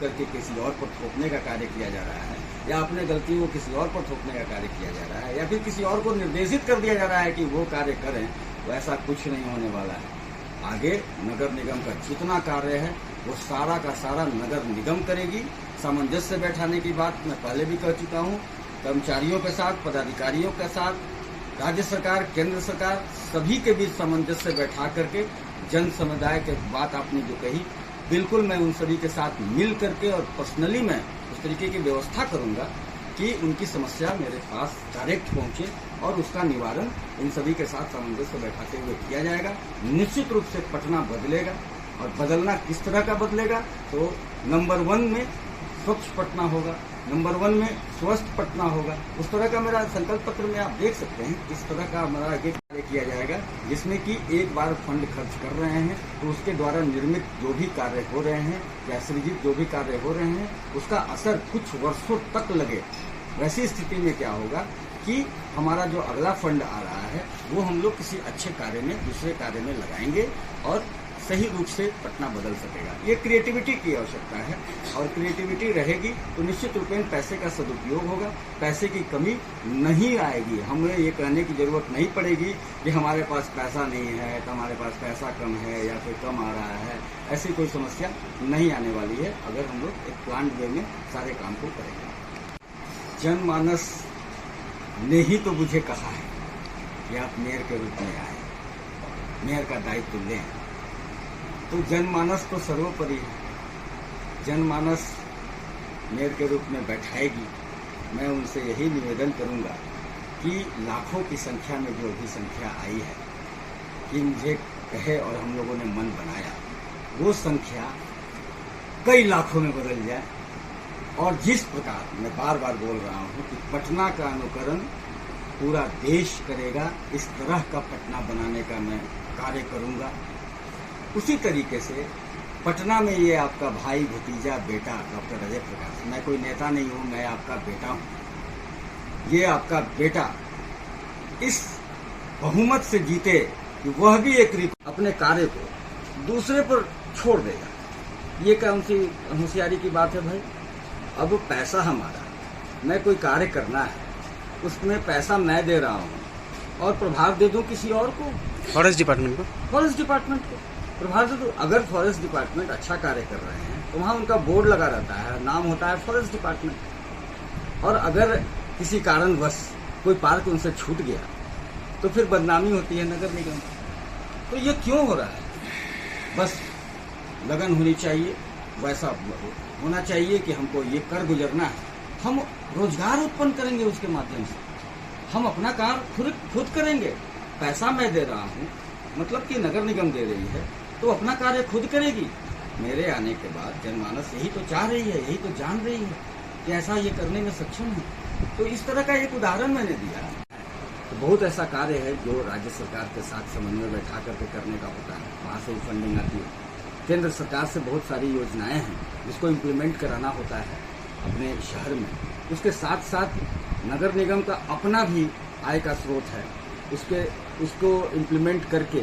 करके किसी और पर थोपने का कार्य किया जा रहा है, या अपने गलतियों को किसी और पर थोपने का कार्य किया जा रहा है, या फिर किसी और को निर्देशित कर दिया जा रहा है कि वो कार्य करें, तो ऐसा कुछ नहीं होने वाला है। आगे नगर निगम का जितना कार्य है वो सारा का सारा नगर निगम करेगी। सामंजस्य बैठाने की बात मैं पहले भी कह चुका हूँ। कर्मचारियों के साथ, पदाधिकारियों के साथ, राज्य सरकार, केंद्र सरकार, सभी के बीच सामंजस्य बैठा करके जन समुदाय के बात आपने जो कही, बिल्कुल मैं उन सभी के साथ मिल करके और पर्सनली मैं उस तरीके की व्यवस्था करूंगा कि उनकी समस्या मेरे पास डायरेक्ट पहुंचे और उसका निवारण इन सभी के साथ सामंजस्य बैठाते हुए किया जाएगा। निश्चित रूप से पटना बदलेगा, और बदलना किस तरह का बदलेगा, तो नंबर 1 में स्वच्छ पटना होगा, नंबर 1 में स्वस्थ पटना होगा। उस तरह का मेरा संकल्प पत्र में आप देख सकते हैं, इस तरह का हमारा आगे कार्य किया जाएगा, जिसमें कि एक बार फंड खर्च कर रहे हैं तो उसके द्वारा निर्मित जो भी कार्य हो रहे हैं या सृजित जो भी कार्य हो रहे हैं, उसका असर कुछ वर्षों तक लगे। वैसी स्थिति में क्या होगा कि हमारा जो अगला फंड आ रहा है वो हम लोग किसी अच्छे कार्य में, दूसरे कार्य में लगाएंगे और सही रूप से पटना बदल सकेगा। ये क्रिएटिविटी की आवश्यकता है, और क्रिएटिविटी रहेगी तो निश्चित रूप में पैसे का सदुपयोग होगा, पैसे की कमी नहीं आएगी। हमें ये कहने की जरूरत नहीं पड़ेगी कि हमारे पास पैसा नहीं है, तो हमारे पास पैसा कम है या फिर कम आ रहा है। ऐसी कोई समस्या नहीं आने वाली है अगर हम लोग एक प्लान वे में सारे काम को करेंगे। जनमानस ने ही तो मुझे कहा है कि आप मेयर के रूप में आए, मेयर का दायित्व लें, तो जनमानस तो सर्वोपरि है। जनमानस मेयर के रूप में बैठाएगी। मैं उनसे यही निवेदन करूंगा कि लाखों की संख्या में जो भी संख्या आई है कि मुझे कहे और हम लोगों ने मन बनाया, वो संख्या कई लाखों में बदल जाए। और जिस प्रकार मैं बार बार बोल रहा हूँ कि पटना का अनुकरण पूरा देश करेगा, इस तरह का पटना बनाने का मैं कार्य करूंगा। उसी तरीके से पटना में ये आपका भाई, भतीजा, बेटा डॉक्टर अजय प्रकाश, मैं कोई नेता नहीं हूँ, मैं आपका बेटा हूँ। ये आपका बेटा इस बहुमत से जीते कि वह भी एक अपने कार्य को दूसरे पर छोड़ देगा। ये कौन सी होशियारी की बात है भाई? अब पैसा हमारा, मैं कोई कार्य करना है, उसमें पैसा मैं दे रहा हूँ और प्रभाव दे दूं किसी और को, फॉरेस्ट डिपार्टमेंट को, फॉरेस्ट डिपार्टमेंट को प्रभाव दे दूं। अगर फॉरेस्ट डिपार्टमेंट अच्छा कार्य कर रहे हैं तो वहाँ उनका बोर्ड लगा रहता है, नाम होता है फॉरेस्ट डिपार्टमेंट। और अगर किसी कारणवश कोई पार्क उनसे छूट गया तो फिर बदनामी होती है नगर निगम। तो ये क्यों हो रहा है? बस लगन होनी चाहिए, वैसा होना चाहिए कि हमको ये कर गुजरना है। हम रोजगार उत्पन्न करेंगे उसके माध्यम से, हम अपना कार्य खुद करेंगे। पैसा मैं दे रहा हूँ, मतलब कि नगर निगम दे रही है, तो अपना कार्य खुद करेगी। मेरे आने के बाद जनमानस यही तो चाह रही है, यही तो जान रही है कि ऐसा ये करने में सक्षम है। तो इस तरह का एक उदाहरण मैंने दिया। तो बहुत ऐसा कार्य है जो राज्य सरकार के साथ समन्वय बैठा करके करने का होता है, वहाँ से फंडिंग आती है। केंद्र सरकार से बहुत सारी योजनाएं हैं जिसको इम्प्लीमेंट कराना होता है अपने शहर में। उसके साथ साथ नगर निगम का अपना भी आय का स्रोत है, उसको इम्प्लीमेंट करके,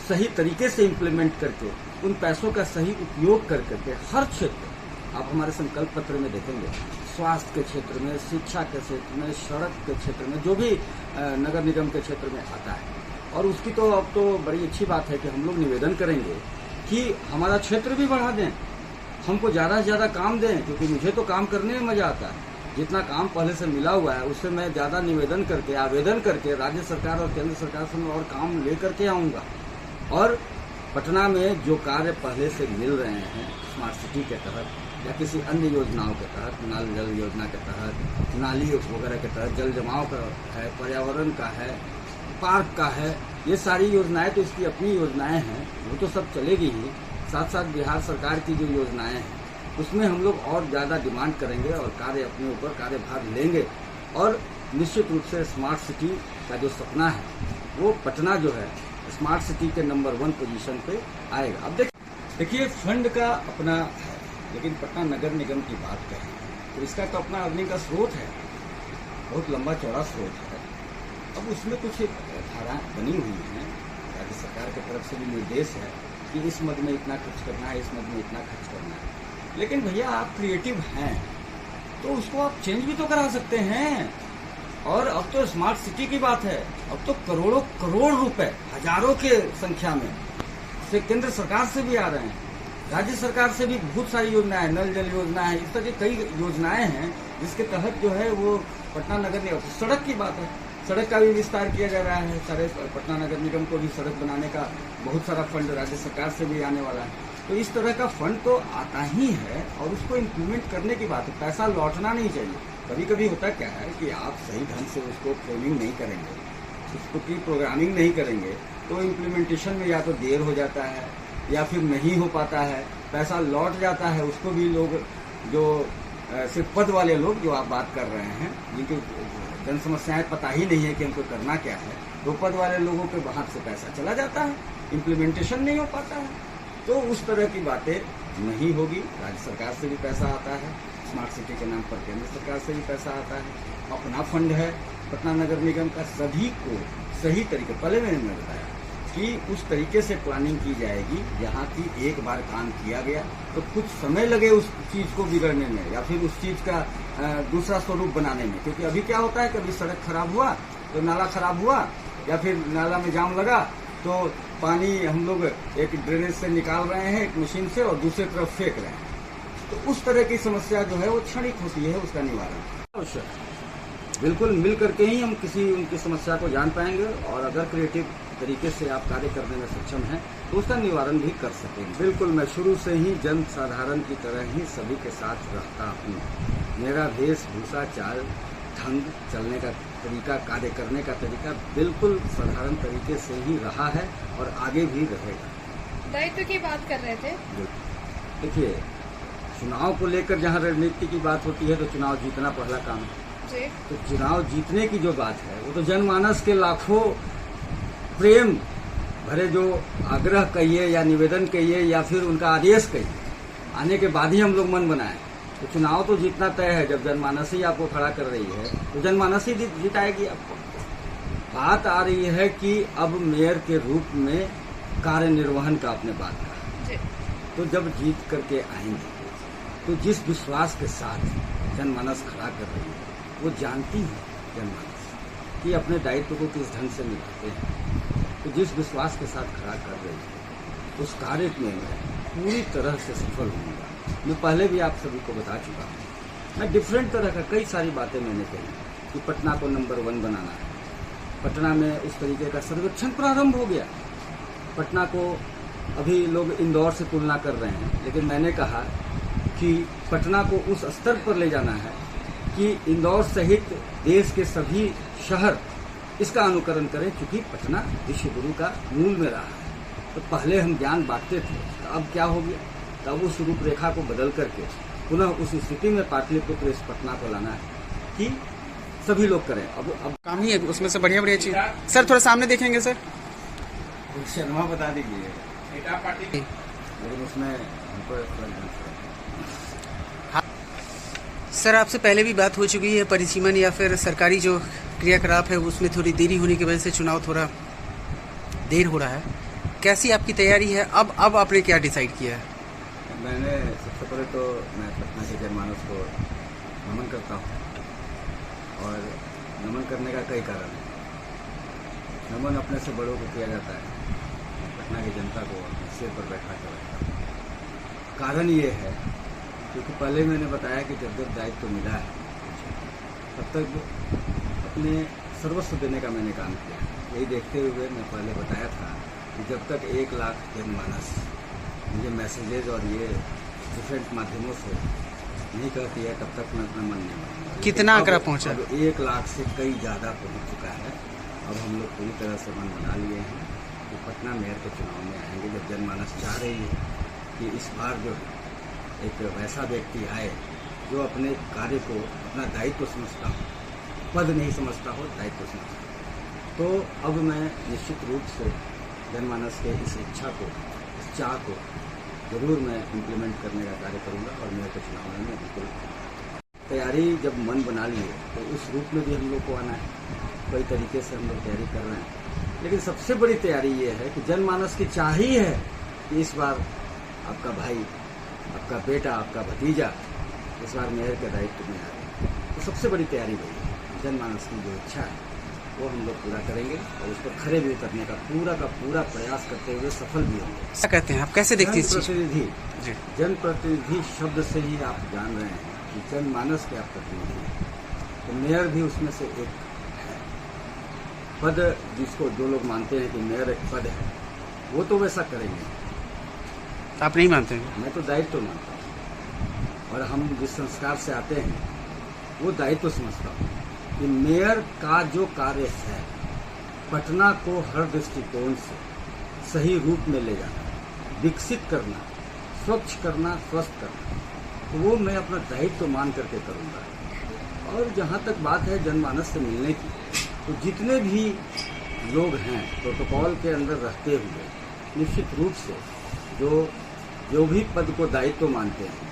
सही तरीके से इम्प्लीमेंट करके, उन पैसों का सही उपयोग कर करके हर क्षेत्र, आप हमारे संकल्प पत्र में देखेंगे, स्वास्थ्य के क्षेत्र में, शिक्षा के क्षेत्र में, सड़क के क्षेत्र में, जो भी नगर निगम के क्षेत्र में आता है। और उसकी तो अब तो बड़ी अच्छी बात है कि हम लोग निवेदन करेंगे कि हमारा क्षेत्र भी बढ़ा दें, हमको ज़्यादा से ज़्यादा काम दें, क्योंकि मुझे तो काम करने में मज़ा आता है। जितना काम पहले से मिला हुआ है उससे मैं ज़्यादा निवेदन करके, आवेदन करके राज्य सरकार और केंद्र सरकार से मैं और काम ले करके आऊँगा। और पटना में जो कार्य पहले से मिल रहे हैं स्मार्ट सिटी के तहत या किसी अन्य योजनाओं के तहत, नल जल योजना के तहत, नाली वगैरह के तहत, जल जमाव का है, पर्यावरण का है, पार्क का है, ये सारी योजनाएं तो इसकी अपनी योजनाएं हैं, वो तो सब चलेगी ही। साथ साथ बिहार सरकार की जो योजनाएं हैं उसमें हम लोग और ज़्यादा डिमांड करेंगे और कार्य अपने ऊपर कार्यभार लेंगे। और निश्चित रूप से स्मार्ट सिटी का जो सपना है वो पटना जो है स्मार्ट सिटी के नंबर 1 पोजीशन पे आएगा। अब देखिए फंड का अपना है, लेकिन पटना नगर निगम की बात करें तो इसका तो अपना अर्निंग का स्रोत है, बहुत लंबा चौड़ा स्रोत है। अब उसमें कुछ धाराएं बनी हुई हैं, राज्य सरकार की तरफ से भी निर्देश है कि इस मद में इतना खर्च करना है, इस मद में इतना खर्च करना है। लेकिन भैया आप क्रिएटिव हैं तो उसको आप चेंज भी तो करा सकते हैं। और अब तो स्मार्ट सिटी की बात है, अब तो करोड़ों करोड़ रुपए, हजारों के संख्या में से केंद्र सरकार से भी आ रहे हैं, राज्य सरकार से भी बहुत सारी योजनाएं, नल जल योजना है, इस तरह की कई योजनाएं हैं जिसके तहत जो है वो पटना नगर निगम, सड़क की बात है, सड़क का भी विस्तार किया जा रहा है। सारे पटना नगर निगम को भी सड़क बनाने का बहुत सारा फंड राज्य सरकार से भी आने वाला है। तो इस तरह का फंड तो आता ही है और उसको इम्प्लीमेंट करने की बात है, पैसा लौटना नहीं चाहिए। कभी कभी होता क्या है कि आप सही ढंग से उसको फ्रेमिंग नहीं करेंगे, उसको की प्रोग्रामिंग नहीं करेंगे तो इम्प्लीमेंटेशन में या तो देर हो जाता है या फिर नहीं हो पाता है, पैसा लौट जाता है। उसको भी लोग जो सिर्फ पद वाले लोग जो आप बात कर रहे हैं, जिनकी जन समस्याएं पता ही नहीं है कि हमको करना क्या है, तो पद वाले लोगों के हाथ से पैसा चला जाता है, इम्प्लीमेंटेशन नहीं हो पाता है। तो उस तरह की बातें नहीं होगी। राज्य सरकार से भी पैसा आता है, स्मार्ट सिटी के नाम पर केंद्र सरकार से भी पैसा आता है, अपना फंड है पटना नगर निगम का। सभी को सही तरीके, पहले मैंने बताया कि उस तरीके से प्लानिंग की जाएगी जहाँ की एक बार काम किया गया तो कुछ समय लगे उस चीज को बिगड़ने में या फिर उस चीज का दूसरा स्वरूप बनाने में। क्योंकि अभी क्या होता है, कभी सड़क खराब हुआ तो नाला खराब हुआ या फिर नाला में जाम लगा तो पानी हम लोग एक ड्रेनेज से निकाल रहे हैं, एक मशीन से, और दूसरी तरफ फेंक रहे हैं। तो उस तरह की समस्या जो है वो क्षणिक होती है, उसका निवारण आवश्यक। बिल्कुल मिल करके ही हम किसी उनकी समस्या को जान पाएंगे और अगर क्रिएटिव तरीके से आप कार्य करने में सक्षम हैं तो उसका निवारण भी कर सकेंगे। बिल्कुल, मैं शुरू से ही जन साधारण की तरह ही सभी के साथ रहता हूँ। मेरा वेशभूषा, चाल ढंग, चलने का तरीका, कार्य करने का तरीका बिल्कुल साधारण तरीके से ही रहा है और आगे भी रहेगा। दायित्व की बात कर रहे थे। देखिए, चुनाव को लेकर जहाँ रणनीति की बात होती है तो चुनाव जीतना पहला काम है जी। तो चुनाव जीतने की जो बात है वो तो जनमानस के लाखों प्रेम भरे जो आग्रह कहिए या निवेदन कहिए या फिर उनका आदेश कहिए आने के बाद ही हम लोग मन बनाए। तो चुनाव तो जीतना तय है। जब जनमानस ही आपको खड़ा कर रही है तो जनमानस ही जिताएगी आपको। बात आ रही है कि अब मेयर के रूप में कार्य निर्वहन का आपने बात कहा, तो जब जीत करके आएंगे तो जिस विश्वास के साथ जनमानस खड़ा कर रही है वो जानती है जनमानस कि अपने दायित्व को किस ढंग से निभाते हैं। तो जिस विश्वास के साथ खड़ा कर रही है उस कार्य में मैं पूरी तरह से सफल होऊंगा। मैं पहले भी आप सभी को बता चुका हूँ। मैं डिफरेंट तरह का कई सारी बातें मैंने कही कि पटना को नंबर 1 बनाना है। पटना में उस तरीके का सर्वेक्षण प्रारंभ हो गया। पटना को अभी लोग इंदौर से तुलना कर रहे हैं, लेकिन मैंने कहा कि पटना को उस स्तर पर ले जाना है कि इंदौर सहित देश के सभी शहर इसका अनुकरण करें, क्योंकि पटना विश्व गुरु का मूल में रहा है। तो पहले हम ज्ञान बांटते थे, तो अब क्या हो गया, तब उस रूपरेखा को बदल करके पुनः उस स्थिति में पाटलिपुत्र इस पटना को लाना है कि सभी लोग करें। अब काम ही है उसमें से बढ़िया चीज। सर थोड़ा सामने देखेंगे सर। शर्मा बता दीजिए, लेकिन उसमें हमको सर आपसे पहले भी बात हो चुकी है, परिसीमन या फिर सरकारी जो क्रियाकलाप है उसमें थोड़ी देरी होने की वजह से चुनाव थोड़ा देर हो रहा है। कैसी आपकी तैयारी है? अब आपने क्या डिसाइड किया है? मैंने सबसे पहले तो मैं पटना के जनमानस को नमन करता हूँ और नमन करने का कई कारण है। नमन अपने से बड़ों को किया जाता है, पटना की जनता को अपने सिर पर बैठा कर रखता है। कारण ये है क्योंकि पहले मैंने बताया कि जब जब दायित्व तो मिला है तब तक अपने सर्वस्व देने का मैंने काम किया। यही देखते हुए मैं पहले बताया था कि जब तक 1 लाख जनमानस मुझे मैसेजेज और ये डिफरेंट माध्यमों से नहीं कहती है तब तक मैं अपना मन नहीं मानूंगा। कितना आंकड़ा पहुंचा? 1 लाख से कई ज़्यादा पहुंच चुका है। अब हम लोग पूरी तरह से मन बना लिए हैं कि पटना मेयर के चुनाव में आएंगे जब जनमानस चाह रही है कि इस बार जो एक वैसा व्यक्ति आए जो अपने कार्य को अपना दायित्व समझता हो, पद नहीं समझता हो, दायित्व समझता हो। तो अब मैं निश्चित रूप से जनमानस के इस इच्छा को, इस चाह को जरूर मैं इम्प्लीमेंट करने का कार्य करूंगा और मेरे को चुनाव में बिल्कुल तैयारी जब मन बना लिए तो उस रूप में भी हम लोग को आना है। कई तरीके से हम लोग तैयारी कर रहे हैं, लेकिन सबसे बड़ी तैयारी ये है कि जनमानस की चाह ही है कि इस बार आपका भाई आपका बेटा, आपका भतीजा इस बार मेयर के दायित्व में आ रहे हैं। तो सबसे बड़ी तैयारी वही है। जनमानस की जो इच्छा है वो हम लोग पूरा करेंगे और उस पर खरे भी उतरने का पूरा प्रयास करते हुए सफल भी होंगे। क्या कहते हैं आप, कैसे देखते हैं इस चीज़ को? जनप्रतिनिधि, जनप्रतिनिधि शब्द से ही आप जान रहे हैं कि जनमानस के आप प्रतिनिधि हैं। तो मेयर भी उसमें से एक है। पद जिसको जो लोग मानते हैं कि मेयर एक पद है, वो तो वैसा करेंगे। आप नहीं मानते हैं? मैं तो दायित्व मानता हूँ और हम जिस संस्कार से आते हैं वो दायित्व समझता हूँ कि मेयर का जो कार्य है पटना को हर दृष्टिकोण से सही रूप में ले जाना, विकसित करना, स्वच्छ करना, स्वस्थ करना, तो वो मैं अपना दायित्व मान करके करूँगा। और जहाँ तक बात है जनमानस से मिलने की, तो जितने भी लोग हैं प्रोटोकॉल के अंदर रहते हुए निश्चित रूप से जो भी पद को दायित्व मानते हैं,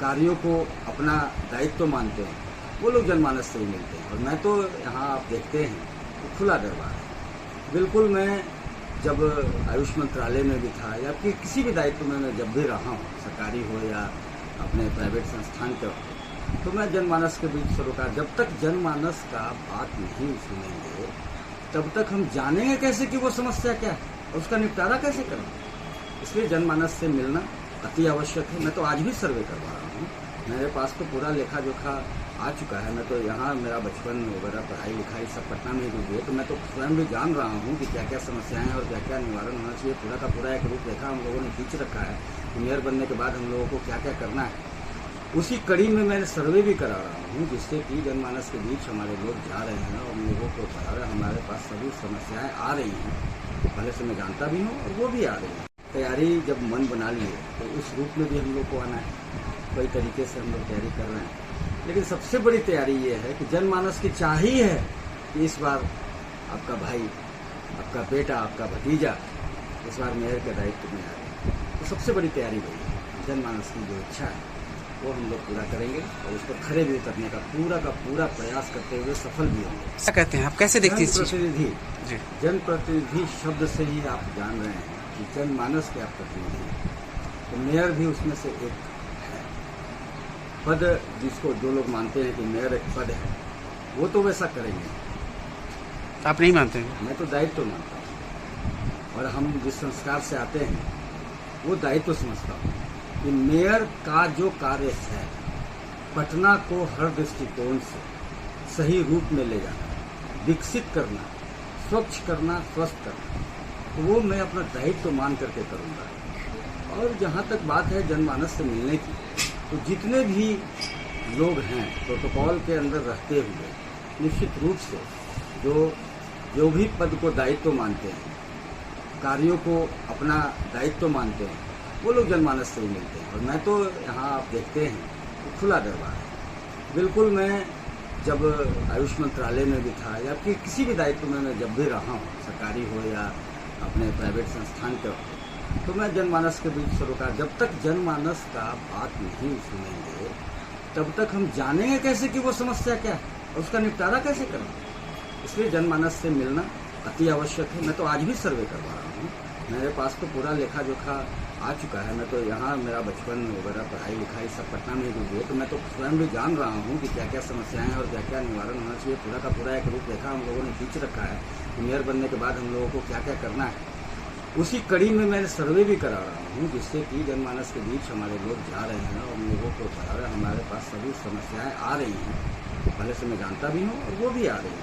कार्यों को अपना दायित्व मानते हैं, वो लोग जनमानस से ही मिलते हैं। और मैं तो यहाँ आप देखते हैं तो खुला दरबार है। बिल्कुल मैं जब आयुष मंत्रालय में भी था या फिर किसी भी दायित्व में मैं जब भी रहा हूँ, सरकारी हो या अपने प्राइवेट संस्थान के हो, तो मैं जनमानस के बीच सरोकार, जब तक जनमानस का बात नहीं सुनेंगे तब तक हम जानेंगे कैसे कि वो समस्या क्या है और उसका निपटारा कैसे करें। इसलिए जनमानस से मिलना अति आवश्यक है। मैं तो आज भी सर्वे करवा रहा हूँ, मेरे पास तो पूरा लेखा जोखा आ चुका है। मैं तो यहाँ मेरा बचपन वगैरह पढ़ाई लिखाई सब पटना में ही डूबी है, तो मैं तो स्वयं भी जान रहा हूँ कि क्या क्या समस्याएं हैं और क्या क्या निवारण होना चाहिए। पूरा का पूरा एक रूपरेखा हम लोगों ने खींच रखा है कि मेयर बनने के बाद हम लोगों को क्या क्या करना है। उसी कड़ी में मैं सर्वे भी करा रहा हूँ, जिससे कि जनमानस के बीच हमारे लोग जा रहे हैं और लोगों को बता रहे हैं। हमारे पास सभी समस्याएं आ रही हैं, पहले से मैं जानता भी हूँ और वो भी आ रही हैं। तैयारी जब मन बना लिए तो उस रूप में भी हम लोग को आना है। कई तरीके से हम लोग तैयारी कर रहे हैं, लेकिन सबसे बड़ी तैयारी ये है कि जनमानस की चाह ही है कि इस बार आपका भाई, आपका बेटा, आपका भतीजा इस बार मेयर के दायित्व में आ रहे हैं। तो सबसे बड़ी तैयारी वही है। जनमानस की जो इच्छा है वो हम लोग पूरा करेंगे और उस पर खरे भी उतरने का पूरा प्रयास करते हुए सफल भी होंगे। क्या कहते हैं आप, कैसे देखते हैं इस चीज़ को? जनप्रतिनिधि शब्द से ही आप जान रहे हैं कि जनमानस के आप प्रतिनिधि हैं। तो मेयर भी उसमें से एक है। पद जिसको जो लोग मानते हैं कि मेयर एक पद है, वो तो वैसा करेंगे। आप नहीं मानते हैं? मैं तो दायित्व मानता हूँ और हम जिस संस्कार से आते हैं वो दायित्व समझता हूँ कि मेयर का जो कार्य है पटना को हर दृष्टिकोण से सही रूप में ले जाना, विकसित करना, स्वच्छ करना, स्वस्थ करना, तो वो मैं अपना दायित्व मान करके करूँगा। और जहाँ तक बात है जनमानस से मिलने की, तो जितने भी लोग हैं प्रोटोकॉल के अंदर रहते हुए निश्चित रूप से जो भी पद को दायित्व मानते हैं, कार्यों को अपना दायित्व मानते हैं, वो लोग जनमानस से ही मिलते हैं। और मैं तो यहाँ आप देखते हैं तो खुला दरबार है। बिल्कुल मैं जब आयुष मंत्रालय में भी था या फिर किसी भी दायित्व में मैं जब भी रहा हूँ, सरकारी हो या अपने प्राइवेट संस्थान के हो, तो मैं जनमानस के बीच सरोकार, जब तक जनमानस का बात नहीं सुनेंगे तब तक हम जानेंगे कैसे कि वो समस्या क्या है और उसका निपटारा कैसे करें। इसलिए जनमानस से मिलना अति आवश्यक है। मैं तो आज भी सर्वे करवा रहा हूँ, मेरे पास तो पूरा लेखा जोखा आ चुका है। मैं तो यहाँ मेरा बचपन वगैरह पढ़ाई लिखाई सब पटना में ही डूबी है, तो मैं तो स्वयं भी जान रहा हूँ कि क्या क्या समस्याएं हैं और क्या क्या निवारण होना चाहिए। पूरा का पूरा एक रूपरेखा हम लोगों ने खींच रखा है कि मेयर बनने के बाद हम लोगों को क्या क्या करना है। उसी कड़ी में मैं सर्वे भी करा रहा हूँ, जिससे कि जनमानस के बीच हमारे लोग जा रहे हैं और लोगों को बता रहे हैं। हमारे पास सभी समस्याएं आ रही हैं, पहले से मैं जानता भी हूँ और वो भी आ रही हैं।